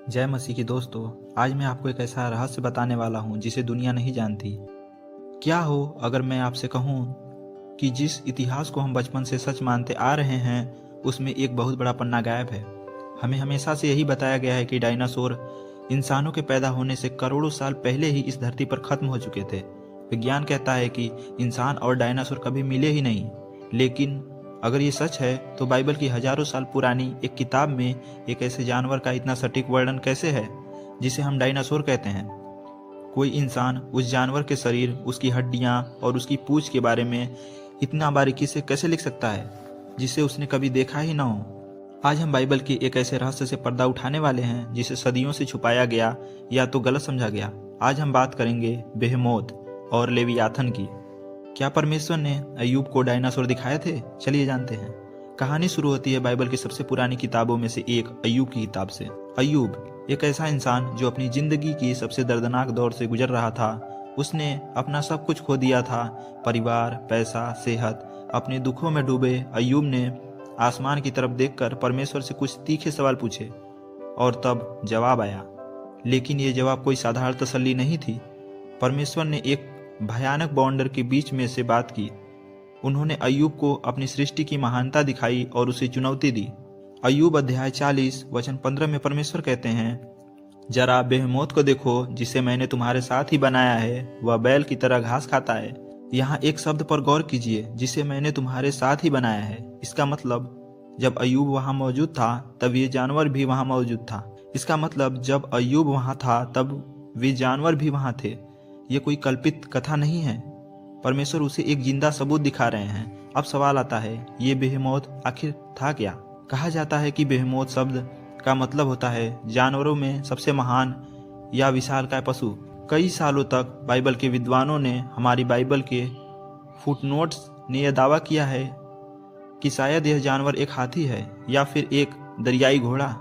जय मसीह की दोस्तों। आज मैं आपको एक ऐसा रहस्य बताने वाला हूँ जिसे दुनिया नहीं जानती। क्या हो अगर मैं आपसे कहूँ कि जिस इतिहास को हम बचपन से सच मानते आ रहे हैं उसमें एक बहुत बड़ा पन्ना गायब है। हमें हमेशा से यही बताया गया है कि डायनासोर इंसानों के पैदा होने से करोड़ों साल पहले ही इस धरती पर खत्म हो चुके थे। विज्ञान कहता है कि इंसान और डायनासोर कभी मिले ही नहीं, लेकिन अगर ये सच है तो बाइबल की हजारों साल पुरानी एक किताब में एक ऐसे जानवर का इतना सटीक वर्णन कैसे है जिसे हम डायनासोर कहते हैं। कोई इंसान उस जानवर के शरीर, उसकी हड्डियां और उसकी पूंछ के बारे में इतना बारीकी से कैसे लिख सकता है जिसे उसने कभी देखा ही ना हो। आज हम बाइबल के एक ऐसे रहस्य से पर्दा उठाने वाले हैं जिसे सदियों से छुपाया गया या तो गलत समझा गया। आज हम बात करेंगे बेहेमोथ और लेवियाथन की। क्या परमेश्वर ने अय्यूब को डायनासोर दिखाए थे? चलिए जानते हैं। कहानी शुरू होती है बाइबल की सबसे पुरानी किताबों में से एक अय्यूब की किताब से। अय्यूब एक ऐसा इंसान जो अपनी जिंदगी की सबसे दर्दनाक दौर से गुजर रहा था। उसने अपना सब कुछ खो दिया था, परिवार, पैसा, सेहत। अपने दुखों में डूबे अय्यूब ने आसमान की तरफ देखकर परमेश्वर से कुछ तीखे सवाल पूछे और तब जवाब आया। लेकिन ये जवाब कोई साधारण तसल्ली नहीं थी। परमेश्वर ने एक भयानक बाउंडर के बीच में से बात की। उन्होंने अय्यूब को अपनी सृष्टि की महानता दिखाई और उसे चुनौती दी। अय्यूब अध्याय 40 वचन 15 में परमेश्वर कहते हैं, जरा बेहेमोथ को देखो जिसे मैंने तुम्हारे साथ ही बनाया है। वह बैल की तरह घास खाता है। यहाँ एक शब्द पर गौर कीजिए, जिसे मैंने तुम्हारे साथ ही बनाया है। इसका मतलब जब अय्यूब वहां मौजूद था तब ये जानवर भी वहां मौजूद था। इसका मतलब जब अय्यूब वहां था तब वे जानवर भी वहां थे। ये कोई कल्पित कथा नहीं है। परमेश्वर उसे एक जिंदा सबूत दिखा रहे हैं। अब सवाल आता है, ये बेहेमोथ आखिर था क्या? कहा जाता है कि बेहेमोथ शब्द का मतलब होता है जानवरों में सबसे महान या विशालकाय पशु। कई सालों तक बाइबल के विद्वानों ने, हमारी बाइबल के फुटनोट्स ने यह दावा किया है कि शायद यह जानवर एक हाथी है या फिर एक दरियाई घोड़ा,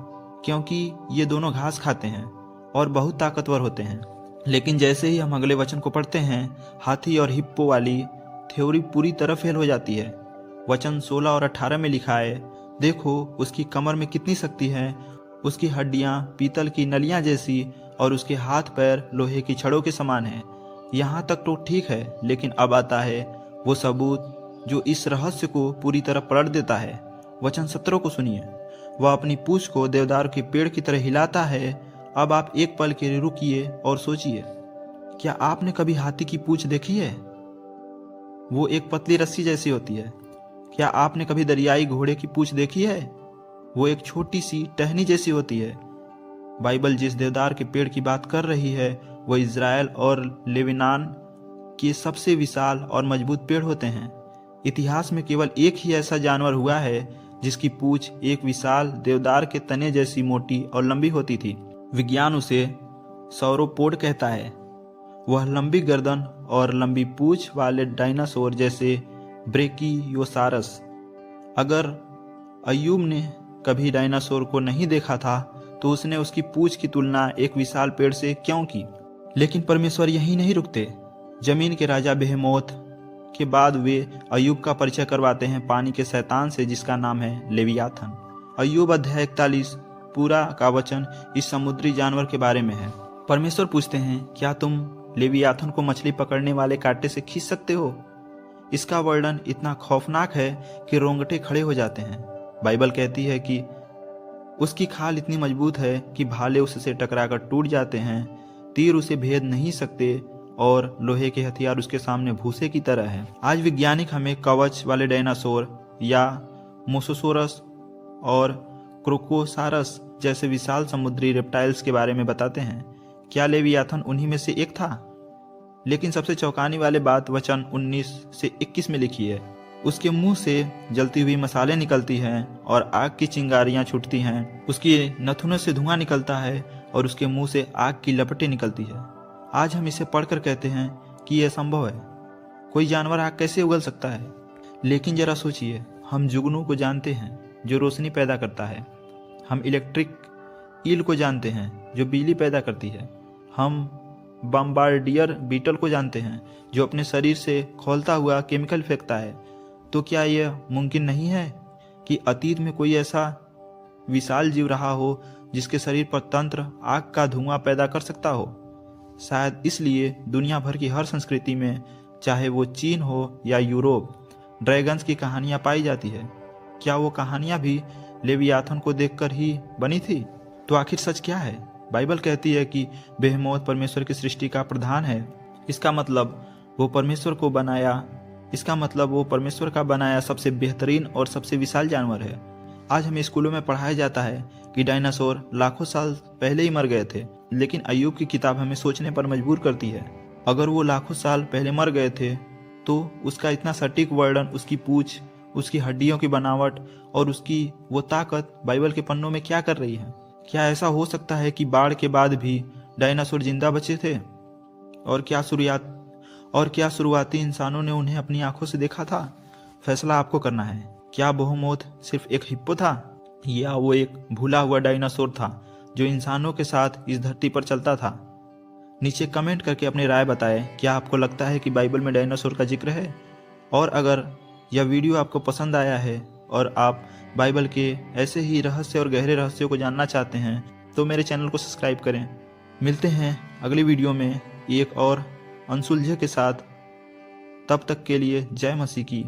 क्योंकि ये दोनों घास खाते हैं और बहुत ताकतवर होते हैं। लेकिन जैसे ही हम अगले वचन को पढ़ते हैं, हाथी और हिप्पो वाली थ्योरी पूरी तरह फेल हो जाती है। वचन 16 और 18 में लिखा है, देखो उसकी कमर में कितनी शक्ति है, उसकी हड्डियां पीतल की नलियां जैसी और उसके हाथ पैर लोहे की छड़ों के समान हैं। यहाँ तक तो ठीक है, लेकिन अब आता है वो सबूत जो इस रहस्य को पूरी तरह पलट देता है। वचन 17 को सुनिए, वह अपनी पूंछ को देवदार के पेड़ की तरह हिलाता है। अब आप एक पल के लिए रुकिए और सोचिए, क्या आपने कभी हाथी की पूंछ देखी है? वो एक पतली रस्सी जैसी होती है। क्या आपने कभी दरियाई घोड़े की पूंछ देखी है? वो एक छोटी सी टहनी जैसी होती है। बाइबल जिस देवदार के पेड़ की बात कर रही है वह इज़राइल और लेबनान के सबसे विशाल और मजबूत पेड़ होते हैं। इतिहास में केवल एक ही ऐसा जानवर हुआ है जिसकी पूंछ एक विशाल देवदार के तने जैसी मोटी और लंबी होती थी। विज्ञान उसे सौरोपोड कहता है। वह लंबी गर्दन और लंबी पूंछ वाले डायनासोर जैसे ब्रेकियोसारस। अगर अय्यूब ने कभी डायनासोर को नहीं देखा था तो उसने उसकी पूंछ की तुलना एक विशाल पेड़ से क्यों की? लेकिन परमेश्वर यहीं नहीं रुकते। जमीन के राजा बेहेमोथ के बाद वे अय्यूब का परिचय करवाते हैं पानी के शैतान से, जिसका नाम है लेवियाथन। अय्यूब अध्याय 41 पूरा का वचन इस समुद्री जानवर के बारे में है। परमेश्वर पूछते हैं, क्या तुम लेवियाथन को मछली पकड़ने वाले कांटे से खींच सकते हो? इसका वर्णन इतना खौफनाक है कि रोंगटे खड़े हो जाते हैं। बाइबल कहती है कि उसकी खाल इतनी मजबूत है कि भाले उससे टकराकर टूट जाते हैं, तीर उसे भेद नहीं सकते और लोहे के हथियार उसके सामने भूसे की तरह है। आज वैज्ञानिक हमें कवच वाले डायनासोर या मोसोसोरस और क्रोकोसारस जैसे विशाल समुद्री रेप्टाइल्स के बारे में बताते हैं। क्या लेवियाथन उन्हीं में से एक था? लेकिन सबसे चौंकाने वाली बात वचन 19 से 21 में लिखी है, उसके मुंह से जलती हुई मसाले निकलती हैं और आग की चिंगारियां छूटती हैं। उसकी नथुनों से धुआं निकलता है और उसके मुंह से आग की लपटें निकलती है। आज हम इसे पढ़कर कहते हैं कि यह संभव है। कोई जानवर आग कैसे उगल सकता है? लेकिन जरा सोचिए, हम जुगनू को जानते हैं जो रोशनी पैदा करता है। हम इलेक्ट्रिक ईल को जानते हैं जो बिजली पैदा करती है। हम बम्बार्डियर बीटल को जानते हैं जो अपने शरीर से खौलता हुआ केमिकल फेंकता है। तो क्या यह मुमकिन नहीं है कि अतीत में कोई ऐसा विशाल जीव रहा हो जिसके शरीर पर तंत्र आग का धुआं पैदा कर सकता हो। शायद इसलिए दुनिया भर की हर संस्कृति में, चाहे वो चीन हो या यूरोप, ड्रैगन्स की कहानियां पाई जाती है। क्या वो कहानियां भी लेवियाथन को देखकर ही बनी थी? तो आखिर सच क्या है? बाइबल कहती है कि बेहेमोथ परमेश्वर की सृष्टि का प्रधान है। इसका मतलब वो परमेश्वर का बनाया सबसे बेहतरीन और सबसे विशाल जानवर है। आज हमें स्कूलों में पढ़ाया जाता है कि डायनासोर लाखों साल पहले ही मर गए थे, लेकिन अय्यूब की किताब हमें सोचने पर मजबूर करती है। अगर वो लाखों साल पहले मर गए थे तो उसका इतना सटीक वर्णन, उसकी पूंछ, उसकी हड्डियों की बनावट और उसकी वो ताकत बाइबल के पन्नों में क्या कर रही है? क्या ऐसा हो सकता है कि बाढ़ के बाद भी डायनासोर जिंदा बचे थे? और क्या शुरुआती इंसानों ने उन्हें अपनी आंखों से देखा था? फैसला आपको करना है। क्या बेहेमोथ सिर्फ एक हिप्पो था, या वो एक भूला हुआ डायनासोर था जो इंसानों के साथ इस धरती पर चलता था? नीचे कमेंट करके अपनी राय बताएं। क्या आपको लगता है कि बाइबल में डायनासोर का जिक्र है? और अगर यह वीडियो आपको पसंद आया है और आप बाइबल के ऐसे ही रहस्य और गहरे रहस्यों को जानना चाहते हैं तो मेरे चैनल को सब्सक्राइब करें। मिलते हैं अगली वीडियो में एक और अनसुलझे के साथ। तब तक के लिए जय मसीह की।